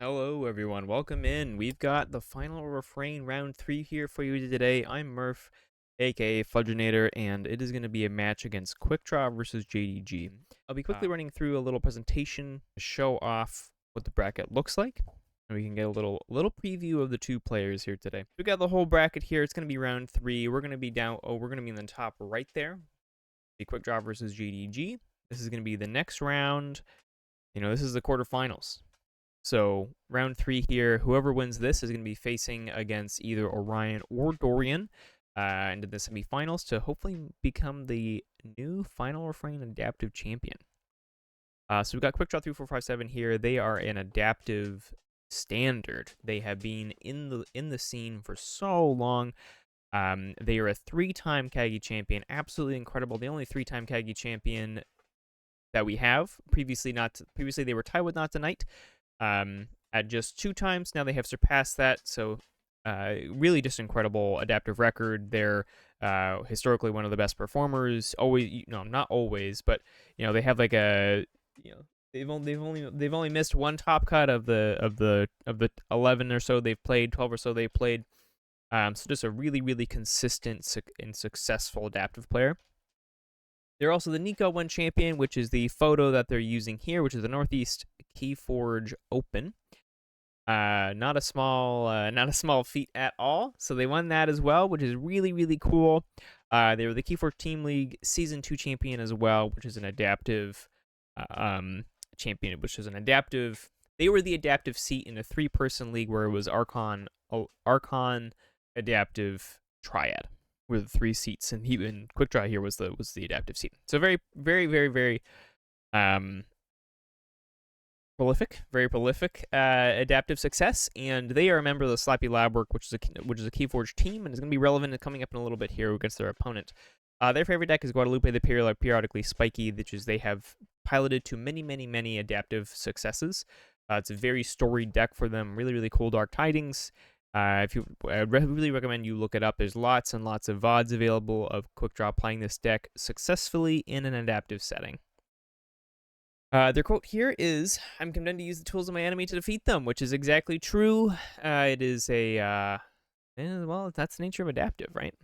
Hello everyone, welcome in. We've got the final refrain round 3 here for you today. I'm Murph, aka Fudginator, and it is going to be a match against Quickdraw versus JDG. I'll be quickly running through a little presentation to show off what the bracket looks like, and we can get a little preview of the two players here today. We got the whole bracket here. It's going to be round 3. We're going to be in the top right there. The Quickdraw versus JDG. This is going to be the next round. This is the quarterfinals. So round 3 here, whoever wins this is going to be facing against either Orion or Dorian into the semifinals to hopefully become the new Final Refrain Adaptive Champion. So we've got Quickdraw3457 here. They are an adaptive standard. They have been in the scene for so long. They are a 3-time Kagi champion. Absolutely incredible. The only 3-time Kagi champion that we have. Previously they were tied with Not Tonight. At just 2 times. Now they have surpassed that, so really just incredible adaptive record. They're historically one of the best performers. Not always, but they have like a they've only missed one top cut of the 11 or so they've played, 12 or so they've played. So just a really consistent and successful adaptive player. They're also the Nico 1 champion, which is the photo that they're using here, which is the Northeast Keyforge Open. Not a small feat at all. So they won that as well, which is really cool. They were the Keyforge Team League Season 2 champion as well, which is an adaptive champion, They were the adaptive seat in a 3-person league where it was Archon Adaptive Triad. Were the 3 seats, and Quickdraw here was the adaptive seat. So very prolific adaptive success, and they are a member of the Slappy Lab Work, which is a Keyforge team, and is going to be relevant coming up in a little bit here against their opponent. Their favorite deck is Guadalupe the Periodically Spiky, which is they have piloted to many adaptive successes. It's a very storied deck for them. Really cool Dark Tidings. I really recommend you look it up. There's lots and lots of VODs available of Quickdraw playing this deck successfully in an adaptive setting. Their quote here is, "I'm condemned to use the tools of my enemy to defeat them," which is exactly true. It is well, that's the nature of adaptive, right?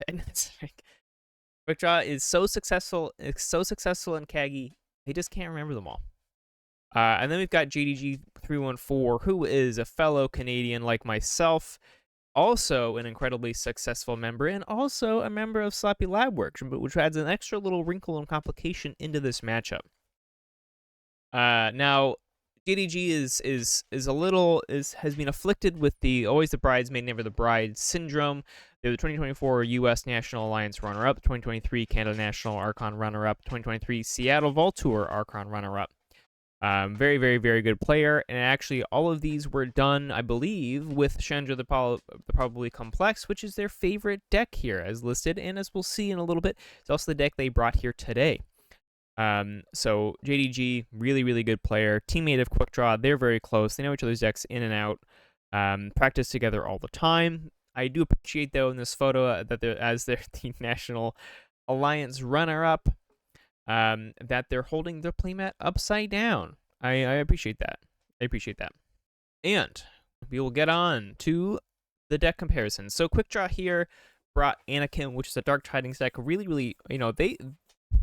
And it's like, Quickdraw is so successful in Kagi, they just can't remember them all. And then we've got JDG314, who is a fellow Canadian like myself, also an incredibly successful member, and also a member of Slappy Lab Work, which adds an extra little wrinkle and complication into this matchup. Now, JDG has been afflicted with the always the bridesmaid, never the bride syndrome. They're the 2024 U.S. National Alliance runner-up, 2023 Canada National Archon runner-up, 2023 Seattle Vault Tour Archon runner-up. Very good player, and actually all of these were done, I believe, with Chandra the Probably Complex, which is their favorite deck here, as listed, and as we'll see in a little bit, it's also the deck they brought here today. So JDG, really good player, teammate of Quickdraw. They're very close. They know each other's decks in and out. Practice together all the time. I do appreciate, though, in this photo that they're the National Alliance runner-up, that they're holding their playmat upside down. I appreciate that. And we will get on to the deck comparison. So Quickdraw here brought Anakim, which is a Dark Tidings deck. Really,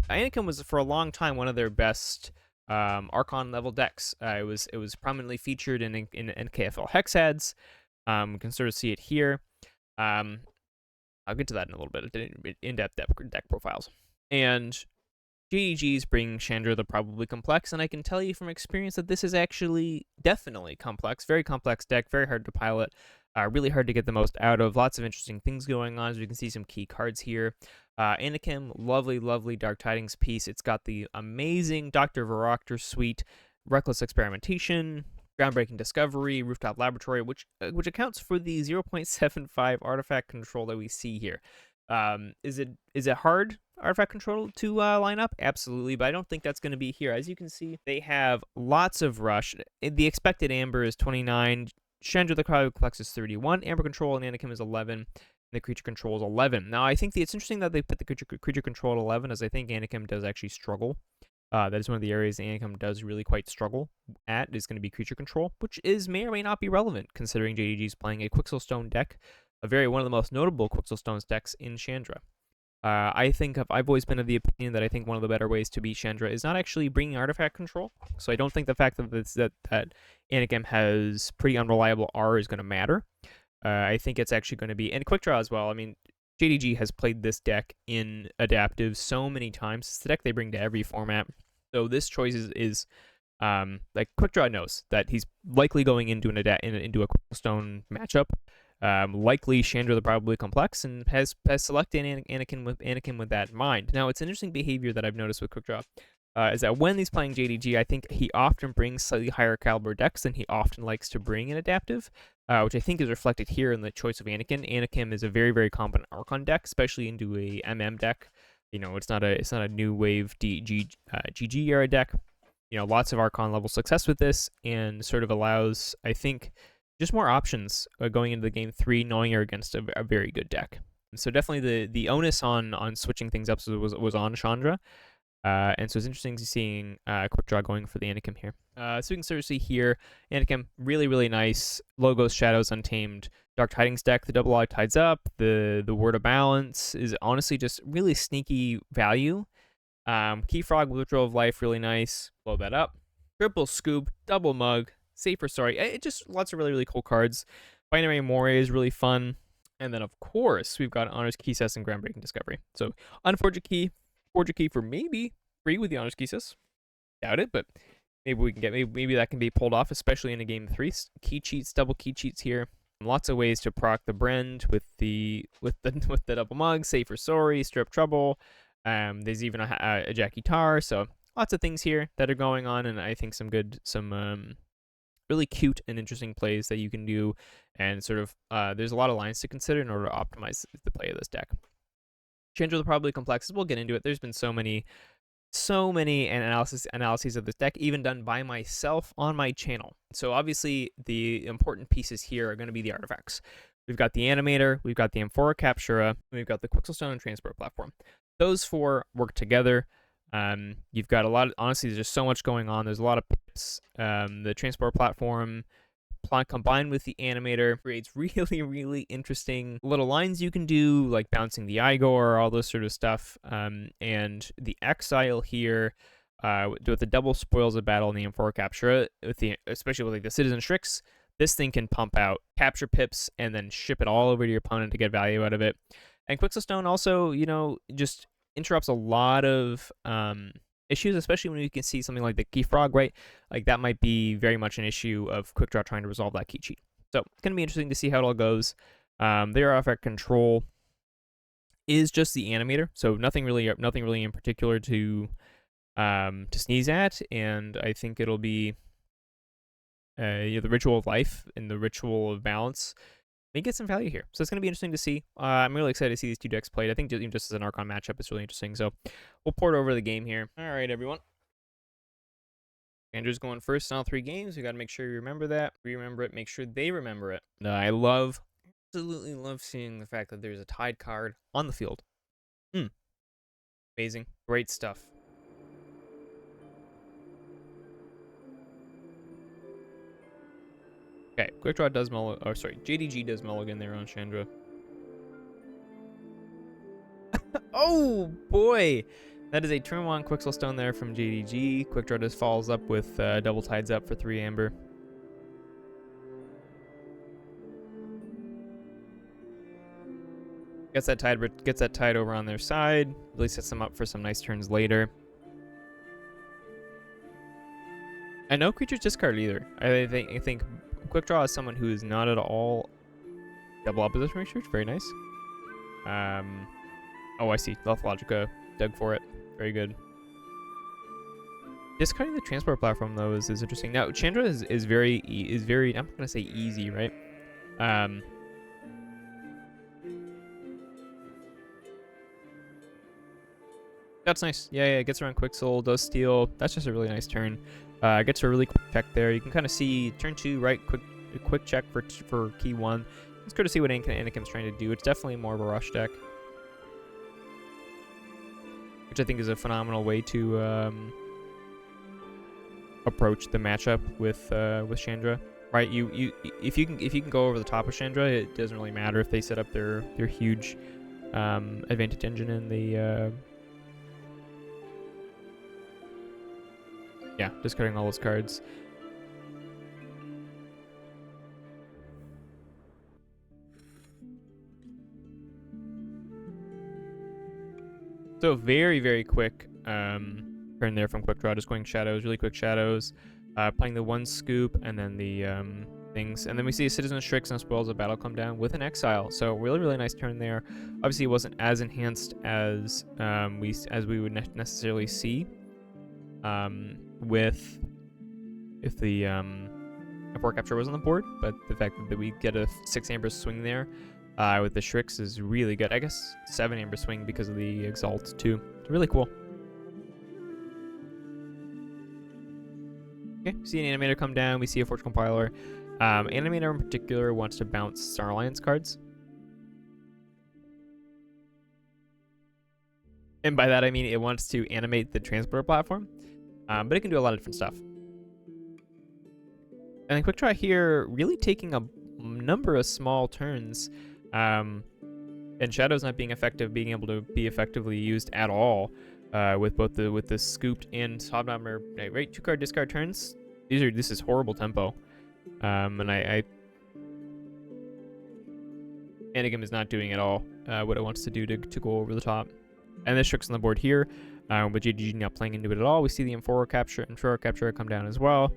Anakim was for a long time one of their best Archon level decks. It was prominently featured in NKFL Hex ads. You can sort of see it here. I'll get to that in a little bit. In-depth deck profiles. And JDG's bringing Chandra the Probably Complex, and I can tell you from experience that this is actually definitely complex. Very complex deck, very hard to pilot, really hard to get the most out of. Lots of interesting things going on, as we can see some key cards here. Anakim, lovely Dark Tidings piece. It's got the amazing Dr. Varoctor suite, Reckless Experimentation, Groundbreaking Discovery, Rooftop Laboratory, which accounts for the 0.75 artifact control that we see here. Is it hard artifact control to line up? Absolutely, but I don't think that's going to be here. As you can see, they have lots of rush. The expected amber is 29. Chandra the Complex is 31. Amber control and Anakim is 11. And the creature control is 11. Now, I think it's interesting that they put the creature control at 11, as I think Anakim does actually struggle That is one of the areas Anakim does really quite struggle at, is going to be creature control, which may or may not be relevant considering JDG is playing a Quixelstone deck, one of the most notable Quixelstone's decks in Chandra. I've always been of the opinion that I think one of the better ways to beat Chandra is not actually bringing artifact control. So I don't think the fact that Anakim has pretty unreliable R is going to matter. I think it's actually going to be, and Quick Draw as well. I mean, JDG has played this deck in adaptive so many times. It's the deck they bring to every format. So this choice is like Quick Draw knows that he's likely going into into a Quixelstone matchup. Likely Chandra the Probably Complex, and has selected Anakin with that in mind. Now, it's interesting behavior that I've noticed with Quick Draw. Is that when he's playing JDG, I think he often brings slightly higher caliber decks than he often likes to bring in adaptive, which I think is reflected here in the choice of Anakin. Anakin is a very, very competent Archon deck, especially into a MM deck. You know, it's not a new wave GG era deck. You know, lots of Archon level success with this, and sort of allows, I think, just more options going into the game 3, knowing you're against a very good deck. So definitely the onus on switching things up was on Chandra. And so it's interesting seeing Quick Draw going for the Anakim here. So we can sort of see here, Anakim, really, really nice. Logos, Shadows, Untamed, Dark Tidings deck. The double log tides up. The Word of Balance is honestly just really sneaky value. Key Frog, Withdrawal of Life, really nice. Blow that up. Triple Scoop, Double Mug, Safer Sorry. It just lots of really, really cool cards. Binary Moray is really fun. And then, of course, we've got Honors Keycess and Groundbreaking Discovery. So, Unforge a Key, Forge a Key for maybe free with the Honors Keycess. Doubt it, but maybe we can get, maybe that can be pulled off, especially in a game 3. Key cheats, double key cheats here. Lots of ways to proc the Brend with the double mug, Safer Sorry, Strip Trouble. There's even a Jackie Tar, so lots of things here that are going on, and I think some really cute and interesting plays that you can do, and sort of there's a lot of lines to consider in order to optimize the play of this deck. Chandra the Probably Complexes, we'll get into it. There's been so many analyses of this deck, even done by myself on my channel. So obviously the important pieces here are going to be the artifacts. We've got the Animator, we've got the Amphora Captura, we've got the Quixelstone and Transport Platform. Those 4 work together. You've got a lot of, honestly, there's just so much going on. There's a lot of pips. The Transport Platform combined with the Animator creates really, really interesting little lines you can do, like bouncing the Igor, all this sort of stuff. And the Exile here, with the double Spoils of Battle and the Amphora Capture, especially with like the Citizen Strix, this thing can pump out capture pips and then ship it all over to your opponent to get value out of it. And Quixelstone also, you know, just interrupts a lot of issues, especially when you can see something like the Key Frog, right? Like that might be very much an issue of Quick Draw trying to resolve that key cheat. So it's going to be interesting to see how it all goes. Their artifact control is just the Animator, so nothing really in particular to sneeze at, and I think it'll be the Ritual of Life and the Ritual of Balance may get some value here. So it's going to be interesting to see. I'm really excited to see these 2 decks played. I think just as an Archon matchup, it's really interesting. So we'll port over the game here. All right, everyone. Andrew's going first in all 3 games. We got to make sure you remember that. We remember it. Make sure they remember it. I absolutely love seeing the fact that there's a Tide card on the field. Amazing. Great stuff. Okay, Quick Draw does JDG does mulligan there on Chandra. Oh boy! That is a turn 1 Quixelstone there from JDG. Quick Draw just follows up with double Tides Up for 3 Amber. Gets that tide over on their side. Really sets them up for some nice turns later. And no creatures discarded either. I think Quick Draw is someone who is not at all double opposition research. Very nice. Oh, I see. Logica dug for it. Very good. Discarding the Transport Platform though is interesting. Now Chandra is very I'm not gonna say easy, right? That's nice. Yeah, it gets around Quixel, does steal. That's just a really nice turn. Gets a really quick check there. You can kind of see turn 2, right? Quick check for key 1. It's good to see what Anakim's trying to do. It's definitely more of a rush deck, which I think is a phenomenal way to approach the matchup with Chandra, right? If you can go over the top of Chandra, it doesn't really matter if they set up their huge advantage engine in the yeah, discarding all those cards. So very, very quick turn there from Quickdraw, just going shadows, really quick shadows, playing the one scoop and then the things, and then we see a Citizen Strix and Spoils of Battle come down with an Exile. So really, really nice turn there. Obviously, it wasn't as enhanced as we would necessarily see with if the F4 capture was on the board, but the fact that we get a 6 Amber swing there with the Strix is really good. I guess 7 Amber swing because of the Exalt too. Really cool. Okay, see an Animator come down. We see a Forge Compiler. Animator in particular wants to bounce Star Alliance cards. And by that I mean it wants to animate the transporter platform. But it can do a lot of different stuff. And then Quickdraw here really taking a number of small turns. And Shadows not being effective, being able to be effectively used at all. With both the scooped and Hobnobber, right? 2-card discard turns. This is horrible tempo. And Anagam is not doing at all what it wants to do to go over the top. And this Strix on the board here, with JDG not playing into it at all. We see the M4 capture and Trora capture come down as well.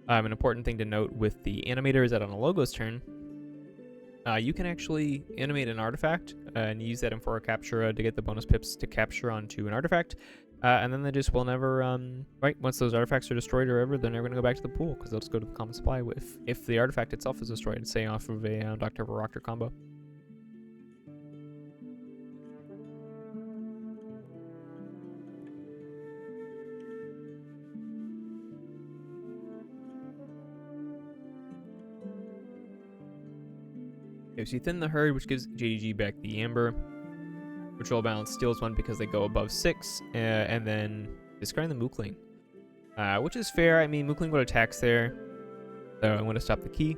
An important thing to note with the Animator is that on a Logo's turn, you can actually animate an artifact and use that M4 capture to get the bonus pips to capture onto an artifact. And then they just will never, right, once those artifacts are destroyed or ever, they're never going to go back to the pool because they'll just go to the common supply if the artifact itself is destroyed, say off of a Doctor Varoctor combo. Okay, so you thin the herd, which gives JDG back the Amber. Control balance steals one because they go above 6, and then discarding the Mookling, which is fair. I mean, Mookling would attacks there, so I'm going to stop the key.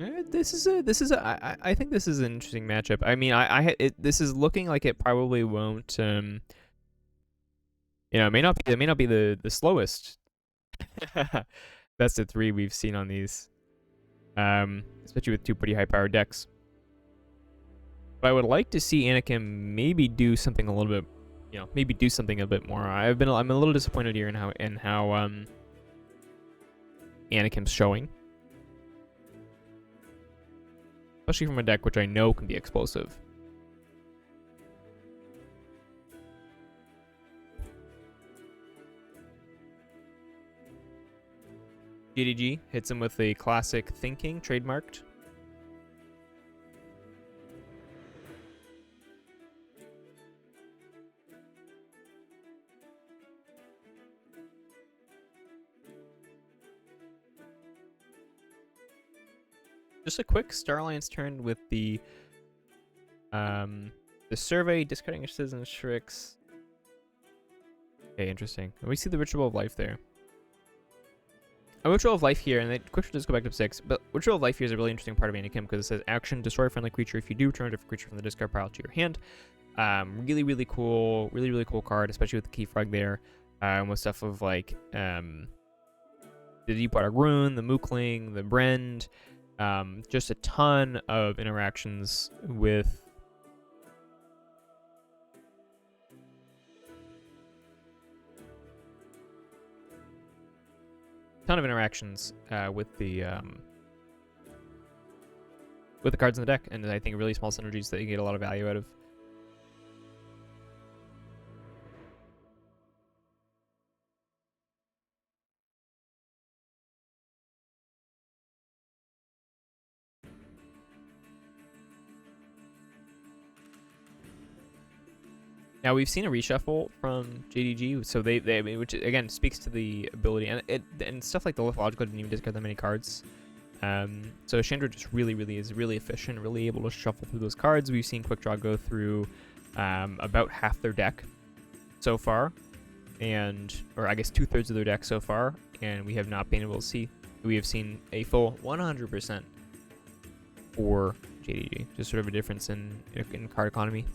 I think this is an interesting matchup. I mean, this is looking like it probably won't. You know, it may not be the slowest best of 3 we've seen on these, especially with 2 pretty high-powered decks. But I would like to see Anakim maybe do something a little bit, you know, maybe do something a bit more. I'm a little disappointed here in how Anakim's showing, especially from a deck which I know can be explosive. JDG hits him with a classic Thinking, trademarked. Just a quick Star Alliance turn with the survey, discarding your Citizen Strix. Okay, interesting. And we see the Ritual of Life there. A Ritual of Life here, and then quick just go back to 6, but Ritual of Life here is a really interesting part of Anakim because it says action, destroy a friendly creature. If you do, turn a different creature from the discard pile to your hand. Really, really cool card, especially with the key frog there, with stuff of like the Deepwater Rune, the Mookling, the Brend, just a ton of interactions with with the cards in the deck, and I think really small synergies that you get a lot of value out of. Now we've seen a reshuffle from JDG, so which again speaks to the ability, and stuff like the Lithological didn't even discard that many cards. So Chandra just is really efficient, really able to shuffle through those cards. We've seen Quickdraw go through about half their deck so far, or I guess 2/3 of their deck so far, and we have not been able to see. We have seen a full 100% for JDG. Just sort of a difference in card economy.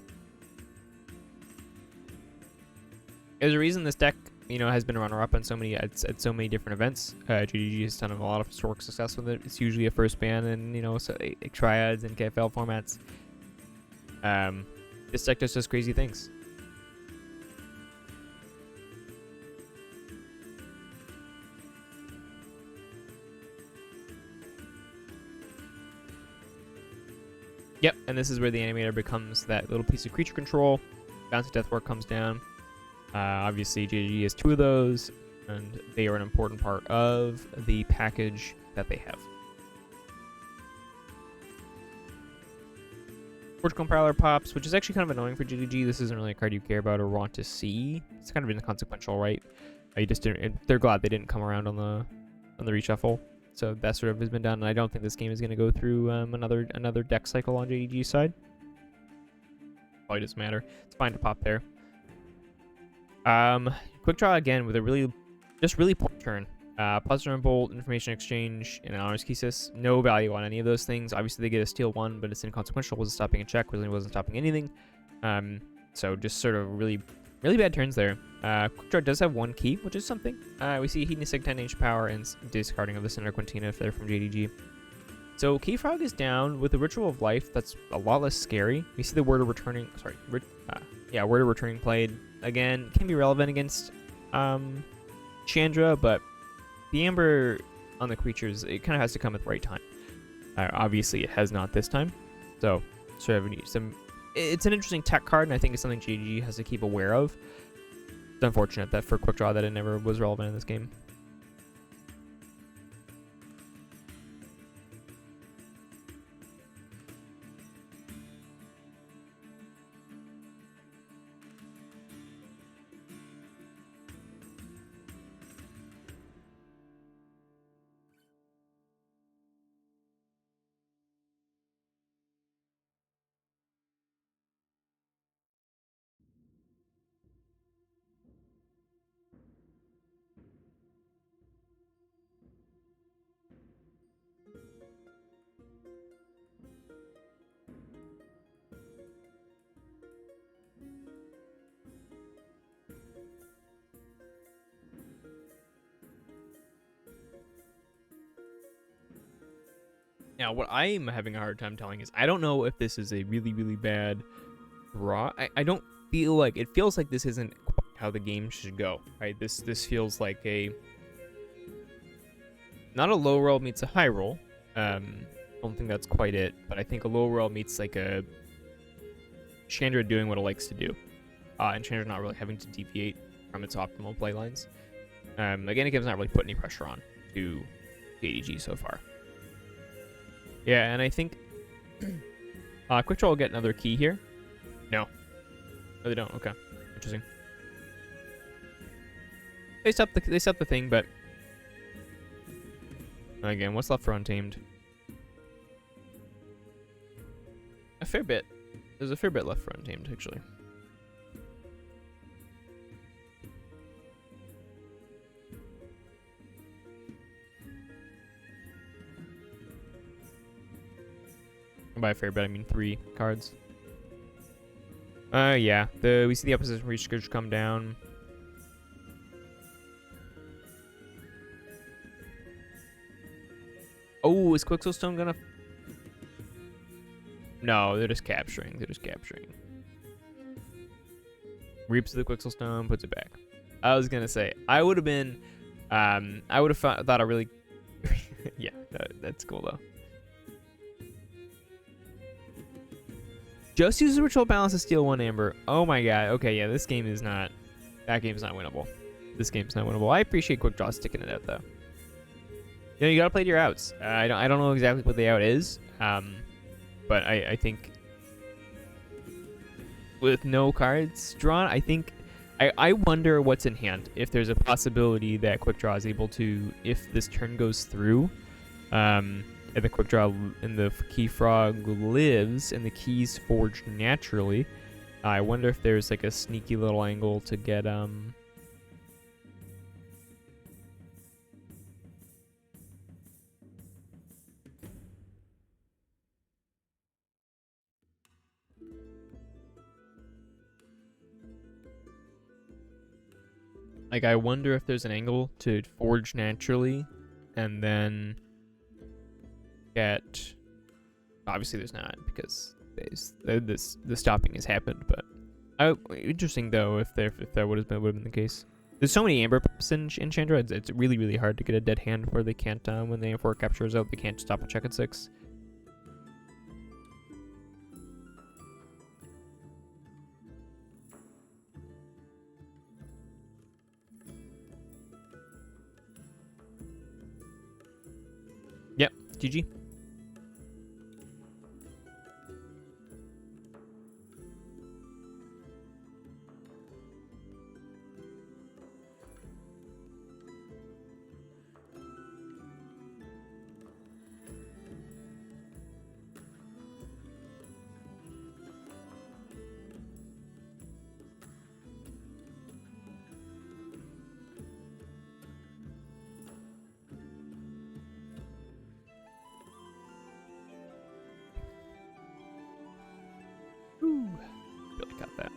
There's a reason this deck, has been a runner-up on so many at so many different events. JDG has done a lot of historic success with it. It's usually a first ban in triads and KFL formats. This deck just does crazy things. Yep, and this is where the animator becomes that little piece of creature control. Bouncy Deathwork comes down. Obviously, JDG has 2 of those, and they are an important part of the package that they have. Forge Compiler pops, which is actually kind of annoying for JDG. This isn't really a card you care about or want to see. It's kind of inconsequential, right? You just didn't. They're glad they didn't come around on the reshuffle. So that sort of has been done, and I don't think this game is going to go through another deck cycle on JDG's side. Probably doesn't matter. It's fine to pop there. Quickdraw again with a really poor turn. Puzzler and Bolt, Information Exchange, and Honors Thesis. No value on any of those things. Obviously, they get a steal 1, but it's inconsequential. Wasn't stopping a check. Really wasn't stopping anything. So just sort of really bad turns there. Quickdraw does have 1 key, which is something. We see Hedonistic 10H power and discarding of the Cinder Quintina if they're from JDG. So Keyfrog is down with the Ritual of Life. That's a lot less scary. We see the Word of Returning. Word of Returning played again. Can be relevant against Chandra, but the Amber on the creatures, it kind of has to come at the right time. Obviously, it has not this time. So sort of it's an interesting tech card, and I think it's something JDG has to keep aware of. It's unfortunate that for Quickdraw that it never was relevant in this game. Now, what I'm having a hard time telling is I don't know if this is a really bad draw. I don't feel like it feels like this isn't quite how the game should go. Right? This feels like not a low roll meets a high roll. Don't think that's quite it, but I think a low roll meets like a Chandra doing what it likes to do, and Chandra not really having to deviate from its optimal play lines. Again, it has not really put any pressure on to JDG so far. Yeah, and I think Quickdraw will get another key here. No, they don't. Okay, interesting. They set the thing, but again, what's left for Untamed? A fair bit. There's a fair bit left for Untamed, actually. By a fair bit, I mean 3 cards. Yeah. We see the opposition reach come down. Oh, is Quixelstone gonna... No, they're just capturing. Reaps the Quixelstone, puts it back. I was gonna say, I would have been... I would have thought a really... yeah, that's cool, though. Just use the Ritual Balance to steal 1 Amber. Oh my god. Okay, yeah, this game is not... That game's not winnable. This game's not winnable. I appreciate Quickdraw sticking it out, though. You gotta play to your outs. I don't know exactly what the out is, but I think with no cards drawn, I think... I wonder what's in hand. If there's a possibility that Quickdraw is able to, if this turn goes through, And the Quickdraw and the Keyfrog lives, and the keys forge naturally. I wonder if there's like a sneaky little angle to get like, I wonder if there's an angle to forge naturally and then get... Obviously there's not, because the stopping has happened, but interesting though if that would have been the case. There's so many amber pips in Chandra, it's really, really hard to get a dead hand where they can't, when the M4 captures out, they can't stop a check at 6. Yep, GG. Really got that.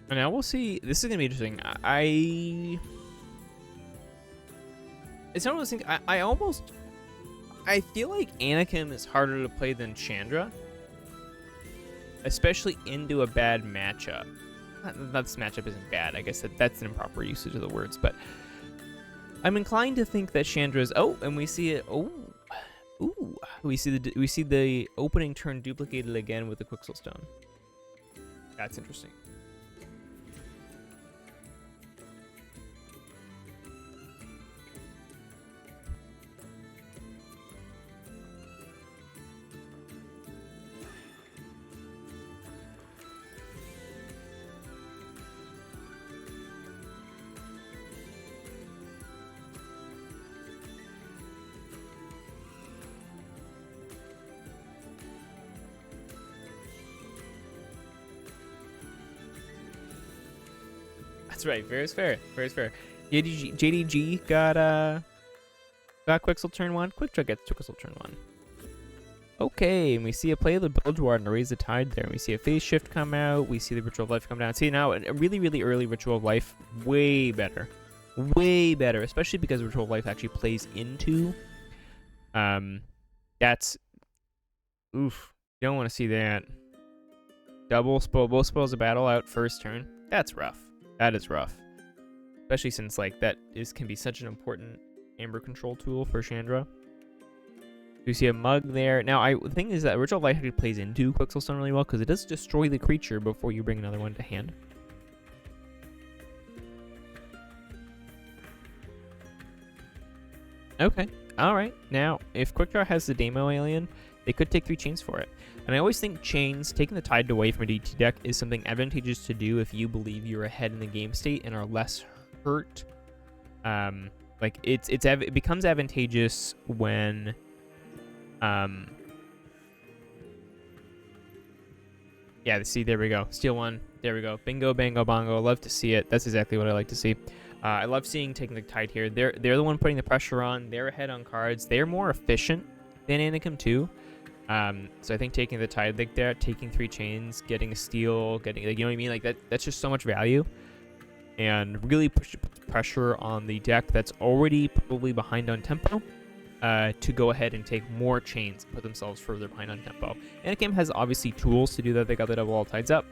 And now we'll see. This is gonna be interesting. It's one of those things. I feel like Anakim is harder to play than Chandra, especially into a bad matchup. Not this matchup isn't bad. I guess that's an improper usage of the words, but I'm inclined to think that Chandra's. Oh, and we see it. Oh, ooh, we see the opening turn duplicated again with the Quixel Stone. That's interesting. That's right. Fair is fair. Fair is fair. JDG got Quixel turn 1. Quickdraw gets Quixel turn 1. Okay, and we see a play of the Bilge Ward and raise the tide there. We see a phase shift come out. We see the Ritual of Life come down. See now a really, really early Ritual of Life. Way better. Way better. Especially because Ritual of Life actually plays into. That's. Oof. You don't want to see that. Double spoil. Both spoils of battle out first turn. That's rough. That is rough. Especially since like can be such an important amber control tool for Chandra. You see a mug there. Now, the thing is that Ritual of Life actually plays into Quixel Stone really well because it does destroy the creature before you bring another one to hand. Okay. Alright. Now, if Quickdraw has the Demo Alien, they could take 3 chains for it. And I always think chains, taking the tide away from a DT deck, is something advantageous to do if you believe you're ahead in the game state and are less hurt. Like, it becomes advantageous when... yeah, see, there we go. Steal 1. There we go. Bingo, bango, bongo. Love to see it. That's exactly what I like to see. I love seeing taking the tide here. They're the one putting the pressure on. They're ahead on cards. They're more efficient than Anakim too. So I think taking the tide like that, taking 3 chains, getting a steal, getting, like, you know what I mean? Like that's just so much value. And really push pressure on the deck that's already probably behind on tempo. To go ahead and take more chains and put themselves further behind on tempo. Anakim has obviously tools to do that. They got the double all tides up.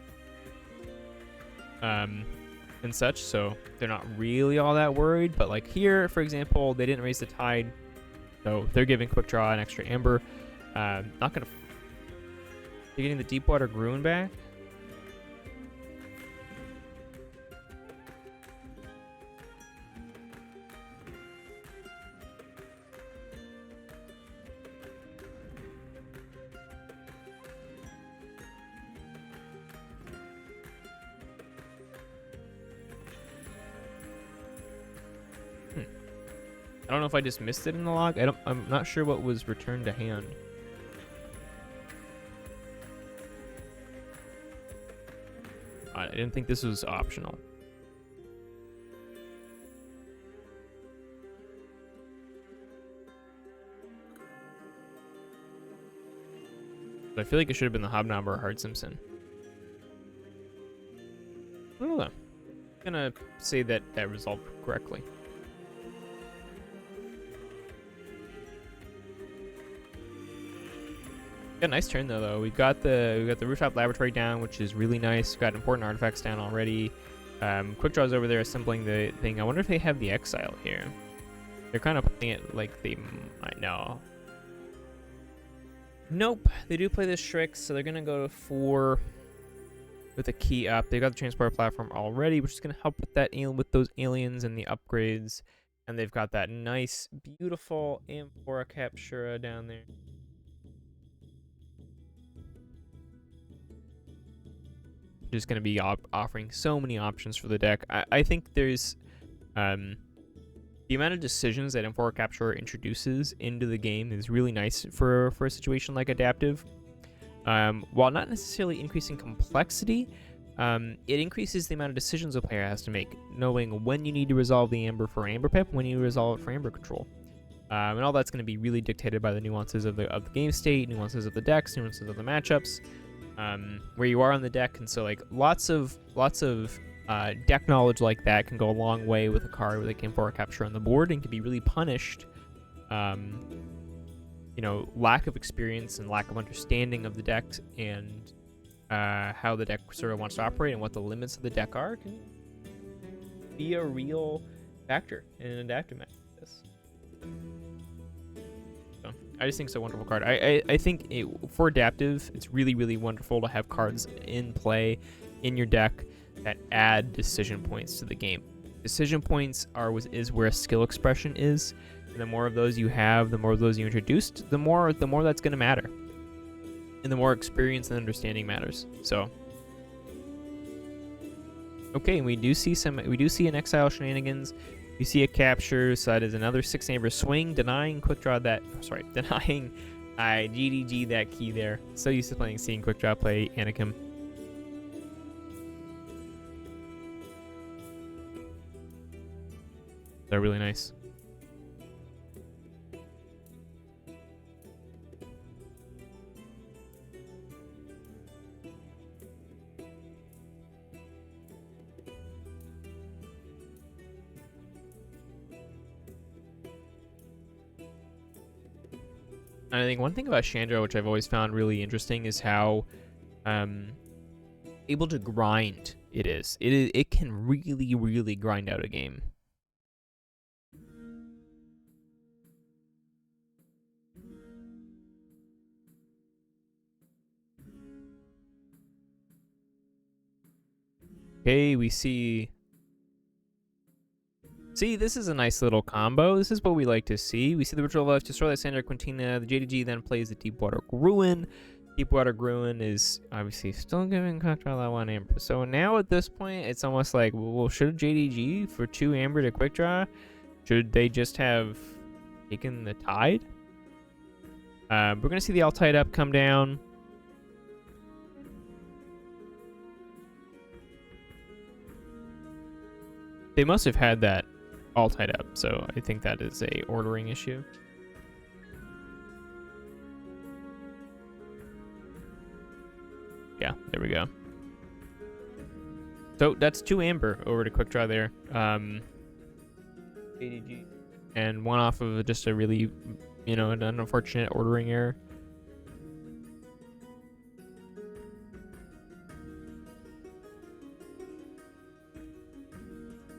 And such, so they're not really all that worried. But like here, for example, they didn't raise the tide. So they're giving Quickdraw an extra amber. Not gonna... They're getting the Deepwater Gruin back. don't know if I just missed it in the log. I'm not sure what was returned to hand. I didn't think this was optional. But I feel like it should have been the Hobnob or Hard Simpson. I don't know. I'm gonna say that that resolved correctly. Got a nice turn though. We've got the rooftop laboratory down, which is really nice. We've got important artifacts down already. Quickdraw's over there assembling the thing. I wonder if they have the exile here. They're kind of playing it like they might know. Nope, they do play the Shrix, so they're gonna go to 4 with a key up. They got the transport platform already, which is gonna help with that with those aliens and the upgrades. And they've got that nice, beautiful Amphora Captura down there. Just going to be offering so many options for the deck. I think there's the amount of decisions that Amphora Capture introduces into the game is really nice for a situation like Adaptive. While not necessarily increasing complexity, it increases the amount of decisions a player has to make, knowing when you need to resolve the Amber for Amber Pip, when you resolve it for Amber Control. And all that's going to be really dictated by the nuances of the game state, nuances of the decks, nuances of the matchups. Where you are on the deck, and so like lots of deck knowledge like that can go a long way with a card with a Amphora Capture on the board, and can be really punished. You know, lack of experience and lack of understanding of the deck and how the deck sort of wants to operate and what the limits of the deck are can be a real factor in an adaptive match like this. I just think it's a wonderful card. I think for Adaptive, it's really, really wonderful to have cards in play in your deck that add decision points to the game. Decision points is where skill expression is. And the more of those you have, the more of those you introduced, the more that's going to matter. And the more experience and understanding matters. So, okay, we do see an exile shenanigans. You see a capture, so that is another 6 Amber swing, denying denying GDG that key there. So used to seeing Quickdraw play Anakim. They're really nice. And I think one thing about Chandra, which I've always found really interesting, is how able to grind it is. It can really, really grind out a game. Okay, we see... See, this is a nice little combo. This is what we like to see. We see the Ritual Life, destroy the Sandra Quintina. The JDG then plays the Deepwater Gruin. Deepwater Gruin is obviously still giving Quickdraw that 1 Amber. So now at this point, it's almost like, well, should JDG for 2 Amber to Quickdraw? Should they just have taken the Tide? We're going to see the All Tied Up come down. They must have had that all tied up, so I think that is a ordering issue. Yeah, there we go. So that's 2 Amber over to Quickdraw there. JDG. And 1 off of just a really, an unfortunate ordering error.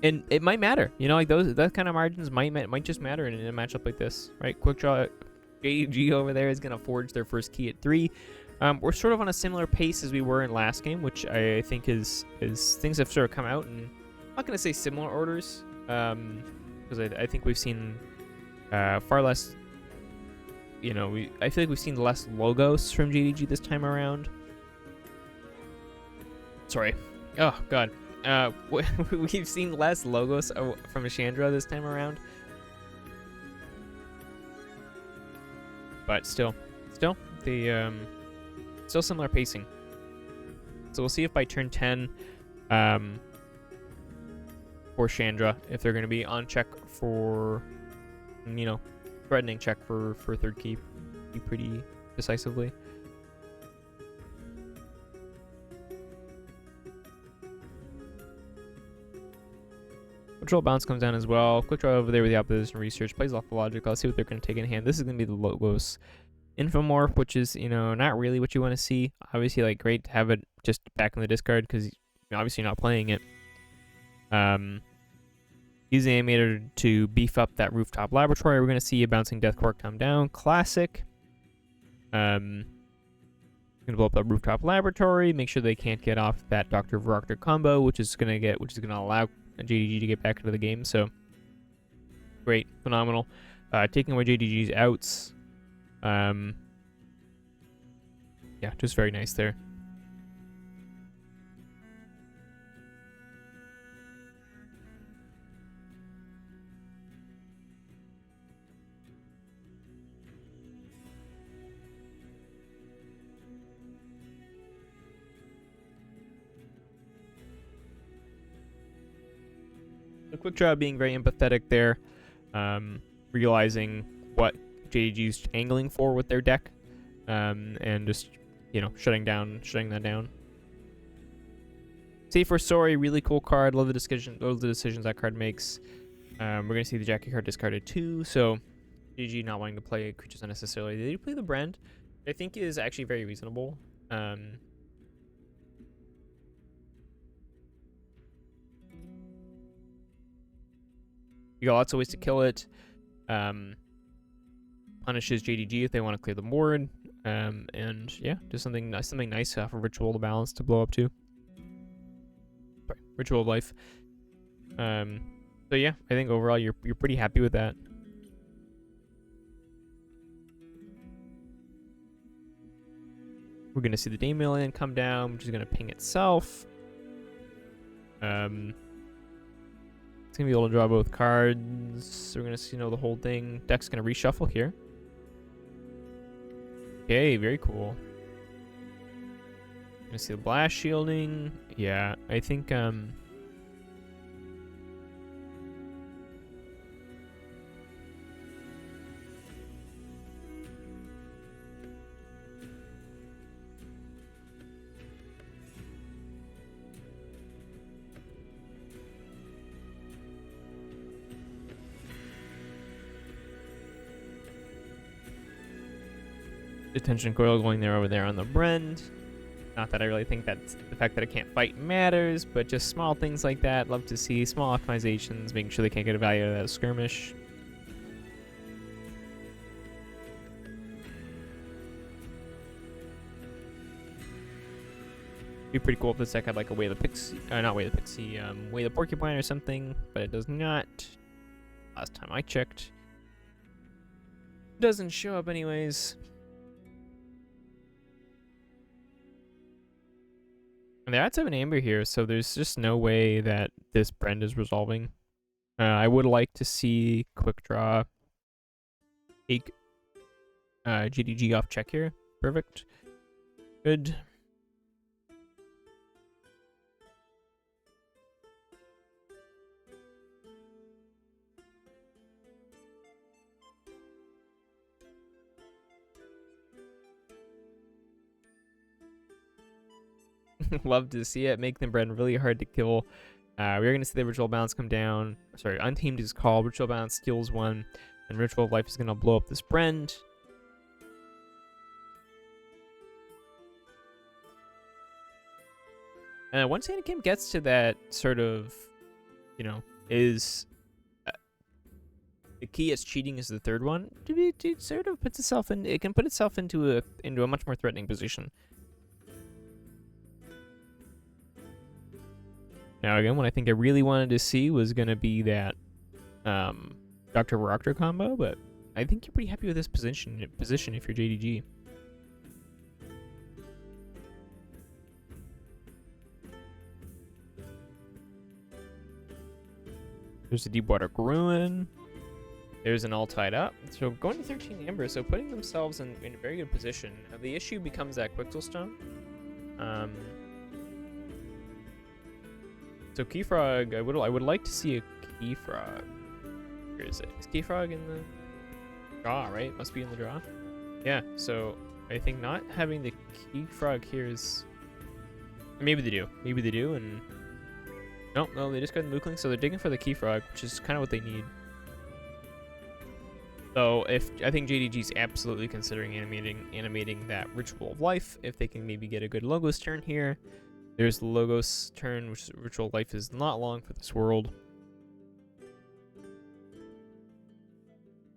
And it might matter, like that kind of margins might just matter in a matchup like this, right? Quickdraw, JDG over there is gonna forge their first key at 3. We're sort of on a similar pace as we were in last game, which I think is things have sort of come out, and I'm not gonna say similar orders, because I think we've seen far less. I feel like we've seen less logos from JDG this time around. Sorry. Oh God. We've seen less logos from Chandra this time around. but still, the still similar pacing. So we'll see if by turn 10, for Chandra, if they're going to be on check for, you know, threatening check for third keep pretty decisively. Control bounce comes down as well. Quick draw over there with the opposition research. Plays off the logic. Let's see what they're going to take in hand. This is going to be the Logos Infomorph, which is, you know, not really what you want to see. Obviously, like, great to have it just back in the discard because you're obviously not playing it. Use the animator to beef up that Rooftop Laboratory. We're going to see a Bouncing Death Quark come down. Classic. Going to blow up that Rooftop Laboratory. Make sure they can't get off that Dr. Varoctor combo, which is going to allow JDG to get back into the game. So great, phenomenal. Taking away JDG's outs. Yeah, just very nice there. The quick draw being very empathetic there, realizing what JDG's angling for with their deck, and just, you know, shutting that down. Say for Sorry, really cool card. Love the decisions that card makes. We're gonna see the Jackie card discarded too. So JDG not wanting to play creatures unnecessarily. They do play the Brand, I think is actually very reasonable. You got lots of ways to kill it. Punishes JDG if they want to clear the board. And yeah, just something nice for Ritual to balance to blow up to. Sorry, Ritual of Life. So yeah, I think overall you're pretty happy with that. We're gonna see the Daemon land come down, which is gonna ping itself. It's gonna be able to draw both cards. So we're gonna see, you know, the whole thing. Deck's gonna reshuffle here. Okay, very cool. Gonna see the blast shielding. Yeah, I think Detention Coil going there over there on the Brand. Not that I really think that the fact that it can't fight matters, but just small things like that. Love to see small optimizations, making sure they can't get a value out of that skirmish. Be pretty cool if this deck had like a Way the Pixie, not Way the Pixie, Way the Porcupine or something, but it does not. Last time I checked, doesn't show up anyways. And they had 7 Amber here, so there's just no way that this Brand is resolving. I would like to see Quickdraw take JDG off check here. Perfect. Good. Love to see it. Make the Brand really hard to kill. We're going to see the Ritual Bounce come down. Sorry, Untamed is called. Ritual Bounce steals 1. And Ritual of Life is going to blow up this Brand. Once Anakim gets to that sort of, you know, is... the key as cheating is the third one. It sort of puts itself in... It can put itself into a much more threatening position. Now again, what I think I really wanted to see was going to be that Dr. Varoctor combo, but I think you're pretty happy with this position if you're JDG. There's the Deepwater Gruin. There's an all tied up. So going to 13 amber, so putting themselves in a very good position. Now the issue becomes that Quixel Stone. So Keyfrog, I would like to see a Keyfrog. Where is it? Is Keyfrog in the draw, right? Must be in the draw. Yeah, so I think not having the Keyfrog here is... Maybe they do. Maybe they do, and... No, they just got the Mookling, so they're digging for the Keyfrog, which is kind of what they need. So I think JDG's absolutely considering animating that Ritual of Life, if they can maybe get a good Logos turn here. There's the Logos turn, which Ritual of Life is not long for this world.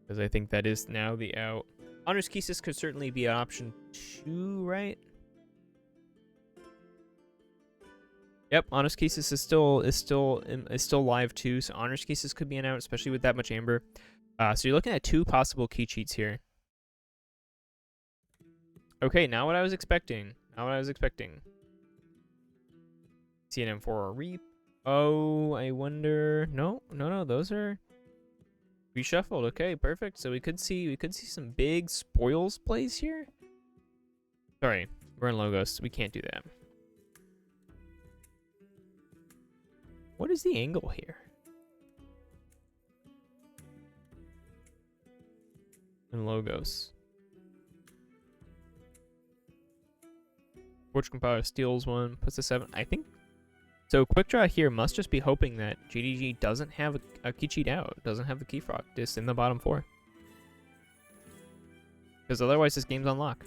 Because I think that is now the out. Honor's Kesis could certainly be an option too, right? Yep, Honor's Kesis is still live too, so Honor's Kesis could be an out, especially with that much amber. So you're looking at 2 possible key cheats here. Okay, not what I was expecting. CNM4 or Reap. Oh, I wonder. No, those are reshuffled. Okay, perfect. So we could see some big spoils plays here. Sorry, we're in Logos. We can't do that. What is the angle here? In Logos. Forge Compiler steals one, puts a 7. I think so. Quickdraw here must just be hoping that JDG doesn't have a key cheat out, doesn't have the Keyfrog just in the bottom 4. Because otherwise this game's on lock.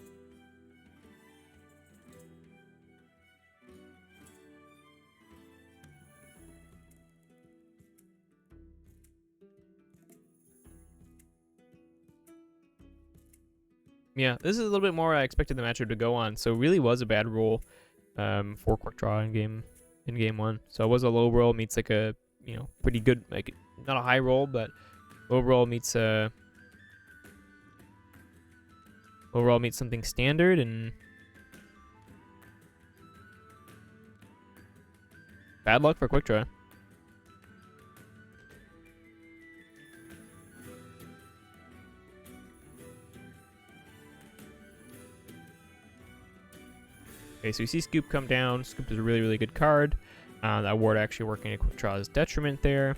Yeah, this is a little bit more I expected the matchup to go on. So really was a bad roll for Quickdraw in game 1. So it was a low roll meets like a pretty good, like not a high roll, but low roll meets something standard, and bad luck for Quickdraw. Okay, so you see Scoop come down. Scoop is a really, really good card. That ward actually working at Quickdraw's detriment there.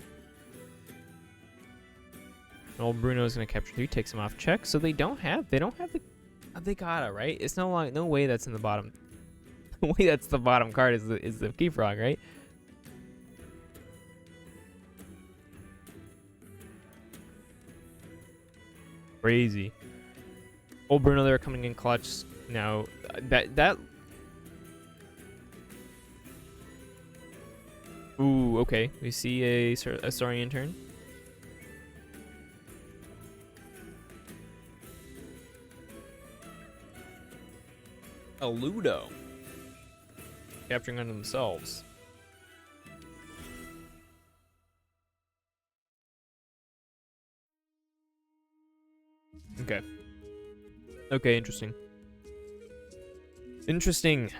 Old Bruno's gonna capture 3, takes him off check. So they don't have the they gotta, right? It's no way that's in the bottom. The way that's the bottom card is the Keyfrog, right? Crazy. Old Bruno there coming in clutch. Now that ooh, okay. We see a Saurian turn. A Ludo. Capturing onto themselves. Okay. Okay, interesting. Interesting.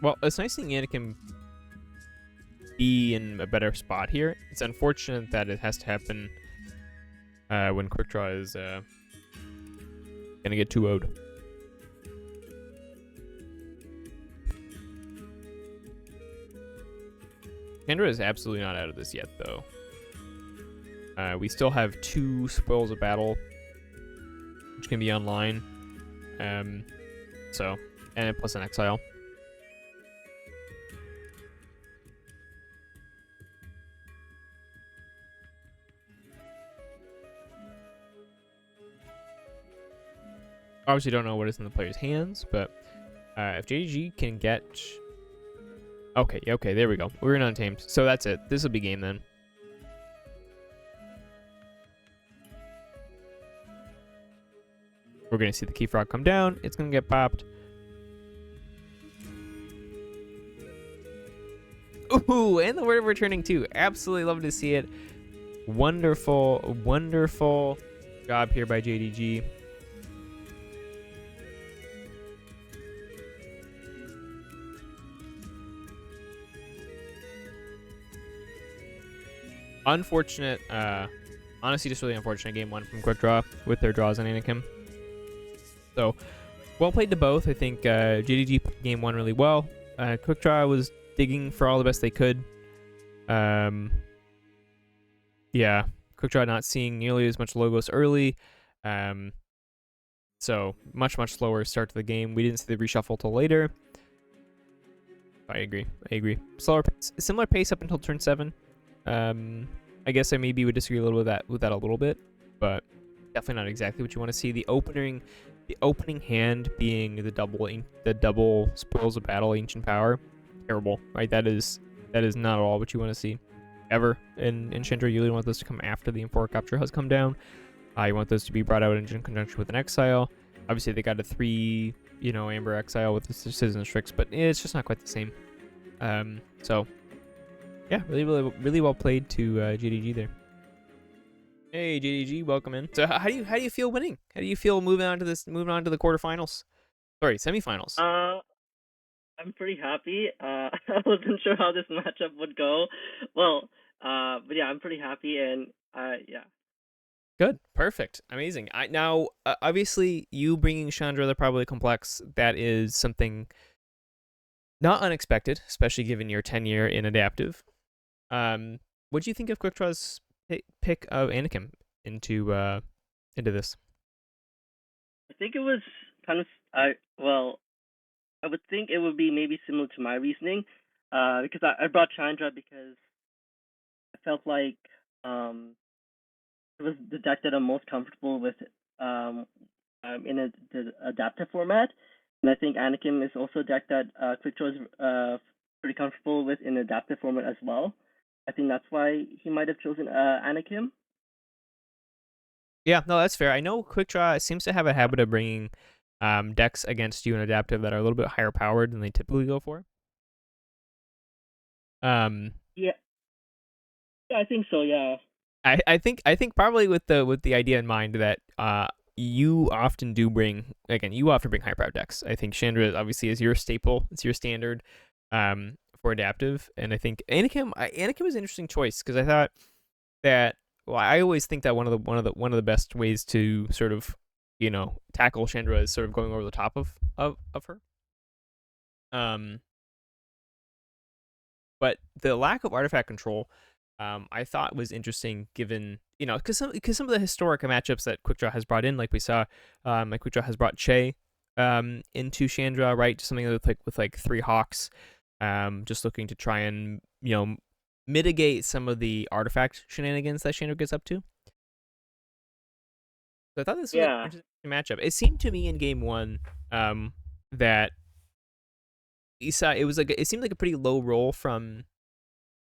Well, it's nice seeing Anakin be in a better spot here. It's unfortunate that it has to happen when Quickdraw is gonna get 2-0'd. Kendra is absolutely not out of this yet, though. We still have 2 Spoils of Battle, which can be online. And plus an Exile. Obviously don't know what is in the player's hands, but if JDG can get... Okay, there we go. We're in Untamed. So that's it. This will be game then. We're going to see the Keyfrog come down. It's going to get popped. Ooh, and the word of returning too. Absolutely love to see it. Wonderful, wonderful job here by JDG. Unfortunate, honestly, just really unfortunate game one from Quickdraw with their draws on Anakim. So, well played to both. I think JDG played game one really well. Quickdraw was digging for all the best they could. Yeah, Quickdraw not seeing nearly as much logos early. So much slower start to the game. We didn't see the reshuffle till later. I agree. Similar pace up until turn 7. I guess I maybe would disagree a little with that a little bit, but definitely not exactly what you want to see. The opening hand being the double spoils of battle ancient power, terrible, right? That is not at all what you want to see ever in Chandra. You really want those to come after the Amphora capture has come down. You want those to be brought out in conjunction with an exile. Obviously, they got a 3, Amber exile with the Citizen Tricks, but it's just not quite the same. So, yeah, really well played to JDG there. Hey JDG, welcome in. So how do you feel winning? How do you feel moving on to the quarterfinals? Sorry, semifinals. I'm pretty happy. I wasn't sure how this matchup would go. Well, but yeah, I'm pretty happy, and yeah. Good, perfect, amazing. Now obviously you bringing Chandra the Probably Complex, that is something not unexpected, especially given your tenure in adaptive. What do you think of Quickdraw's pick of Anakim into this? I think it was kind of I would think it would be maybe similar to my reasoning, because I brought Chandra because I felt like it was the deck that I'm most comfortable with in the adaptive format, and I think Anakim is also a deck that Quickdraw is pretty comfortable with in adaptive format as well. I think that's why he might have chosen Anakim. Yeah, no, that's fair. I know Quickdraw seems to have a habit of bringing decks against you in adaptive that are a little bit higher powered than they typically go for. Yeah, yeah, I think so. Yeah. I think probably with the idea in mind that you often bring high powered decks. I think Chandra obviously is your staple. It's your standard for adaptive, and I think Anakim was an interesting choice because I thought that, well, I always think that one of the best ways to sort of tackle Chandra is sort of going over the top of her. But the lack of artifact control, I thought was interesting, given because some of the historic matchups that Quickdraw has brought in, like we saw, like Quickdraw has brought Che into Chandra, right? Just something with 3 Hawks, just looking to try and mitigate some of the artifact shenanigans that Chandra gets up to. So I thought this was an Yeah. interesting matchup. It seemed to me in game 1 that it seemed like a pretty low roll from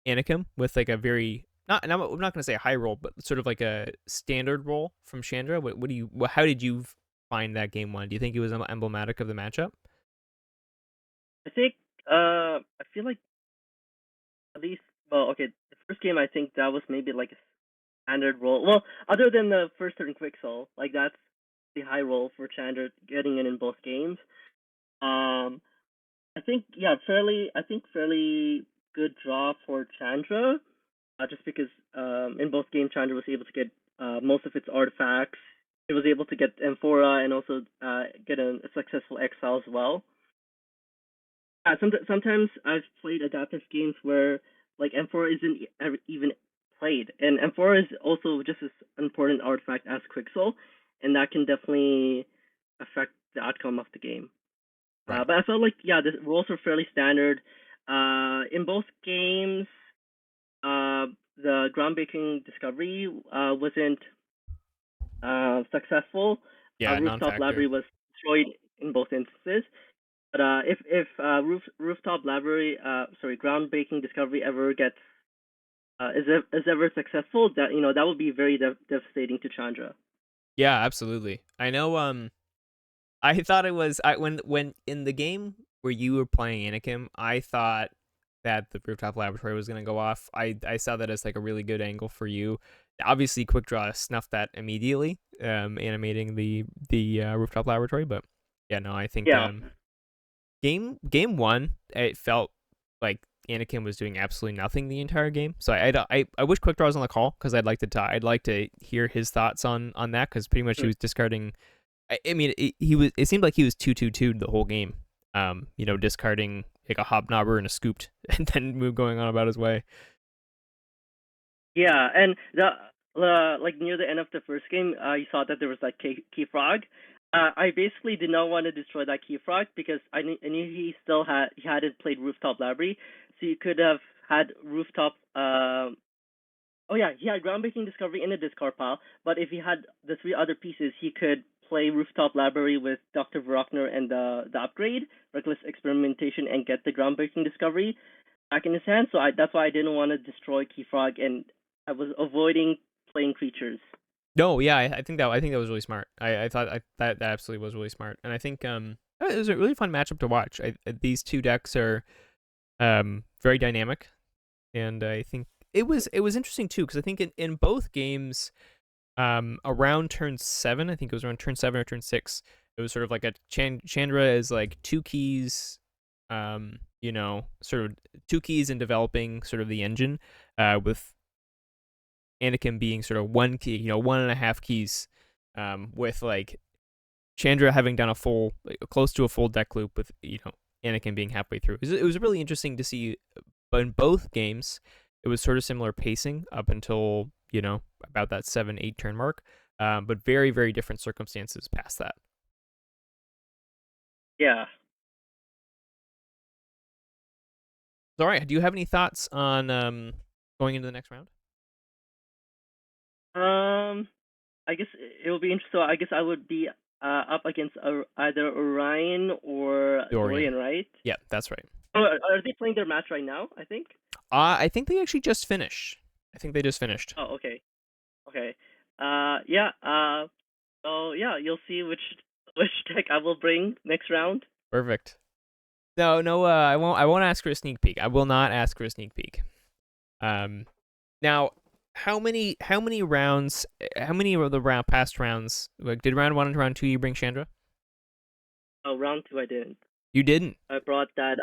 Anakim with like a very I'm not going to say a high roll, but sort of like a standard roll from Chandra. How did you find that game 1? Do you think it was emblematic of the matchup? I think I feel like at least okay, the first game I think that was maybe like a standard roll. Well, other than the first turn quick soul, like that's the high roll for Chandra getting in both games. I think fairly good draw for Chandra, just because in both games Chandra was able to get most of its artifacts. It was able to get Amphora and also get a successful exile as well. Sometimes I've played adaptive games where like Amphora isn't even played, and Amphora is also just as important artifact as Quicksoul, and that can definitely affect the outcome of the game. Right. But I felt like the rules were fairly standard. In both games, the groundbreaking discovery wasn't successful. Yeah, Rooftop non-factor. library was destroyed in both instances. But if rooftop library, groundbreaking discovery ever gets is ever successful, that would be very devastating to Chandra. Yeah, absolutely. I know. I thought it was when in the game where you were playing Anakim, I thought that the rooftop laboratory was gonna go off. I saw that as like a really good angle for you. Obviously, Quickdraw snuffed that immediately, animating the rooftop laboratory. But yeah, no, I think Yeah. game 1, it felt like Anakin was doing absolutely nothing the entire game. So I wish Quickdraw was on the call because I'd like to hear his thoughts on that because pretty much he was discarding. I mean, it seemed like he was 2-2-2 the whole game. Discarding like a hobnobber and a scooped, and then going on about his way. Yeah, and the like near the end of the first game, you saw that there was like key frog. I basically did not want to destroy that key frog because I knew he still hadn't played rooftop library, so you could have had rooftop. Oh yeah, he had groundbreaking discovery in a discard pile, but if he had the 3 other pieces, he could play rooftop library with Dr. Verrochner and the upgrade, reckless experimentation, and get the groundbreaking discovery back in his hand. So that's why I didn't want to destroy Key Frog, and I was avoiding playing creatures. No, yeah, I think that was really smart. I thought that absolutely was really smart, and I think it was a really fun matchup to watch. These two decks are very dynamic, and I think it was interesting too because I think in both games, around turn 7, I think it was around turn 7 or turn 6, it was sort of like a Chandra is like 2 keys, sort of 2 keys in developing sort of the engine, with Anakin being sort of 1 key, 1.5 keys, with like Chandra having done a full, close to a full deck loop with Anakin being halfway through. It was really interesting to see, but in both games, it was sort of similar pacing up until about that 7-8 turn mark, but very very different circumstances past that. Yeah. All right, do you have any thoughts on going into the next round? I guess it will be interesting. So I guess I would be up against either Orion or Dorian, right? Yeah, that's right. Oh, are they playing their match right now? I think. I think they actually just finished. I think they just finished. Oh, okay. Okay. Yeah. So yeah, you'll see which deck I will bring next round. Perfect. No, I won't ask for a sneak peek. I will not ask for a sneak peek. Now, how many rounds? How many of the past rounds? Like, did round 1 and round 2 you bring Chandra? Oh, round 2 I didn't. You didn't. I brought that.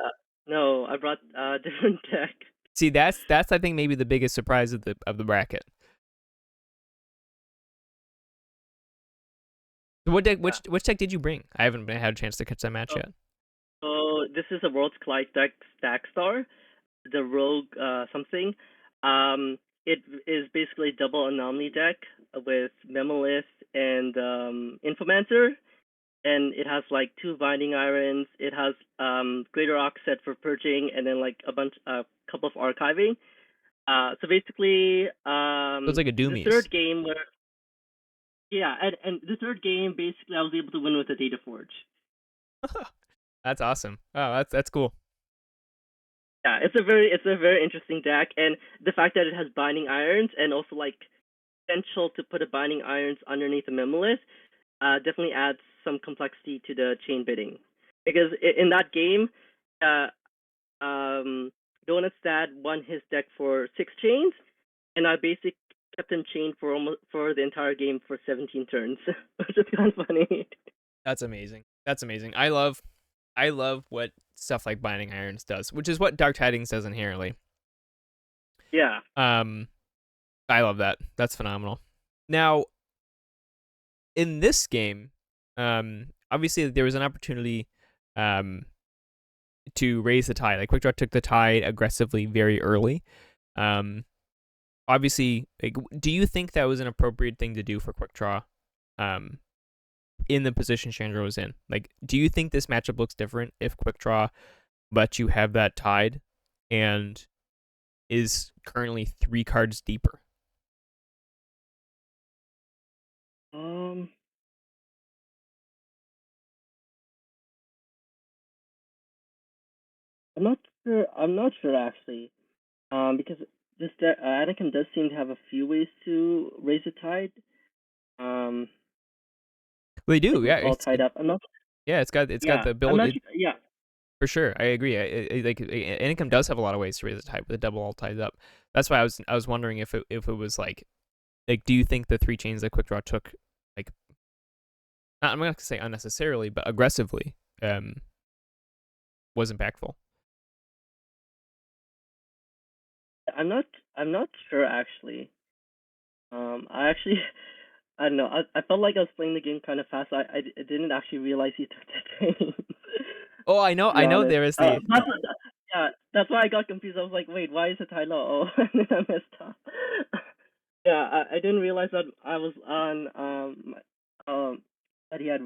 No, I brought a different deck. See, that's I think maybe the biggest surprise of the bracket. What deck? Which deck did you bring? I haven't had a chance to catch that match yet. So this is a World's Collide deck Stack Star, the Rogue something. It is basically a double anomaly deck with Memolith and Infomancer, and it has like 2 Binding Irons. It has Greater Set for purging, and then like a couple of archiving. So basically, So it's like a Doomies. The third game where, yeah, and the third game basically I was able to win with the Data Forge. That's awesome. Oh, that's cool. Yeah, it's a very interesting deck, and the fact that it has Binding Irons and also like potential to put a Binding Irons underneath a Memolith definitely adds some complexity to the chain bidding. Because in that game, Donut's dad won his deck for 6 chains, and I basically kept him chained for the entire game for 17 turns, which is kind of funny. That's amazing. That's amazing. I love what stuff like Binding Irons does, which is what Dark Tidings does inherently. Yeah. I love that. That's phenomenal. Now, in this game, obviously there was an opportunity to raise the tide. Like Quickdraw took the tide aggressively very early. Obviously, like, do you think that was an appropriate thing to do for Quickdraw? In the position Chandra was in, like, do you think this matchup looks different if Quickdraw lets you have that tide and is currently 3 cards deeper? I'm not sure actually, because this Anakin does seem to have a few ways to raise a tide. They do, like yeah. All tied up. I'm not. Yeah, it's got the ability. Yeah. For sure, I agree. Like Anakin does have a lot of ways to raise a tide with a double all tied up. That's why I was wondering if it was like do you think the 3 chains that Quickdraw took, like, I'm not gonna say unnecessarily, but aggressively, was impactful? I'm not sure actually. I actually I don't know. I felt like I was playing the game kind of fast. I didn't actually realize he took the train. Oh, To be I know honest. there is the Yeah, that's why I got confused. I was like, wait, why is it Tyler? Oh, and then I messed up. Yeah, I didn't realize that I was on that he had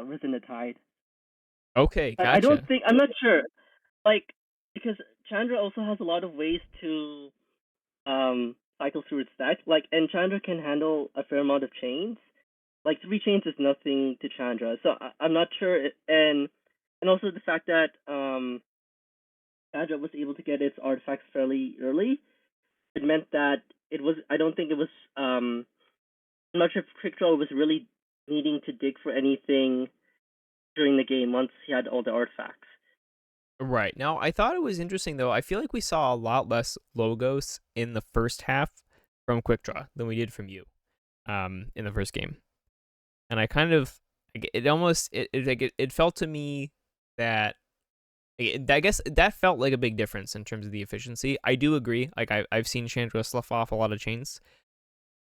risen the tide. Okay, I don't gotcha. think I'm not sure. Like because Chandra also has a lot of ways to cycle through its stack. Like and Chandra can handle a fair amount of chains. Like 3 chains is nothing to Chandra. So I'm not sure and also the fact that Chandra was able to get its artifacts fairly early, it meant that it was I don't think it was I'm not sure if Quickdraw was really needing to dig for anything during the game once he had all the artifacts. Right. Now, I thought it was interesting though. I feel like we saw a lot less logos in the first half from Quickdraw than we did from you in the first game. And I kind of it almost it felt to me that I guess that felt like a big difference in terms of the efficiency. I do agree. Like I've seen Chandra slough off a lot of chains.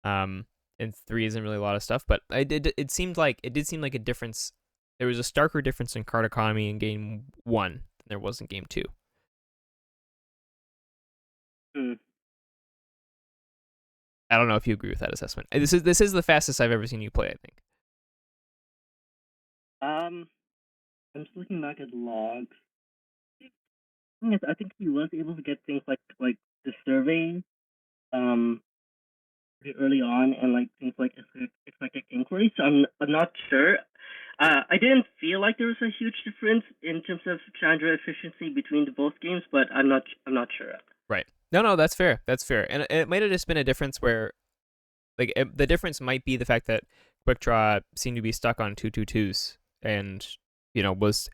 Um, and 3 isn't really a lot of stuff, but it did seem like a difference. There was a starker difference in card economy in game 1 than there was in game 2. Hmm. I don't know if you agree with that assessment. This is the fastest I've ever seen you play, I think. I'm just looking back at logs. Thing is, I think he was able to get things like the survey um pretty early on and like things like expected inquiry. So I'm not sure. I didn't feel like there was a huge difference in terms of Chandra efficiency between the both games, but I'm not sure. Right. No, that's fair. That's fair. And it might have just been a difference where the difference might be the fact that Quickdraw seemed to be stuck on 2/2/2s and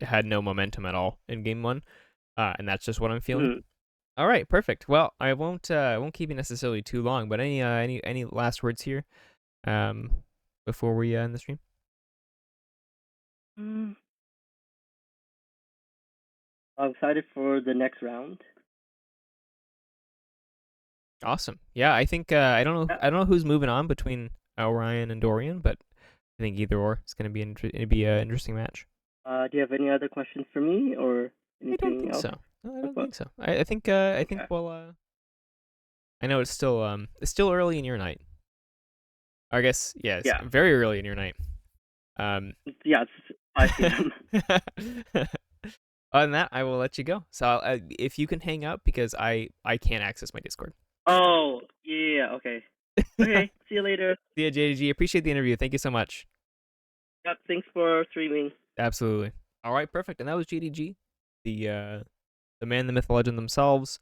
had no momentum at all in game 1. And that's just what I'm feeling. Hmm. All right, perfect. Well, I won't keep you necessarily too long, but any last words here before we end the stream? Hmm. I'm excited for the next round. Awesome. Yeah, I think I don't know who's moving on between Orion and Dorian, but I think either or is going to be it'd be an interesting match. Do you have any other questions for me or I don't anything think else? so. No, I Talk don't about? think so. I think Okay. we'll I know it's still early in your night. I guess yeah, it's Yeah. very early in your night. Um Yeah. It's 5 p.m. Other than that, I will let you go. So if you can hang up because I can't access my Discord. Oh yeah. Okay. Okay. See you later. See ya, JDG. Appreciate the interview. Thank you so much. Yep. Thanks for streaming. Absolutely. All right, perfect. And that was JDG, the man, the myth, the legend themselves.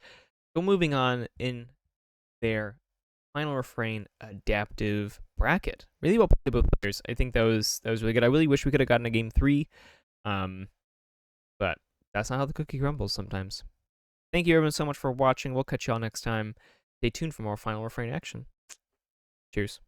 So moving on in their final refrain adaptive bracket. Really well played by both players. I think that was really good. I really wish we could have gotten a game 3. But that's not how the cookie crumbles sometimes. Thank you everyone so much for watching. We'll catch y'all next time. Stay tuned for more final refrain action. Cheers.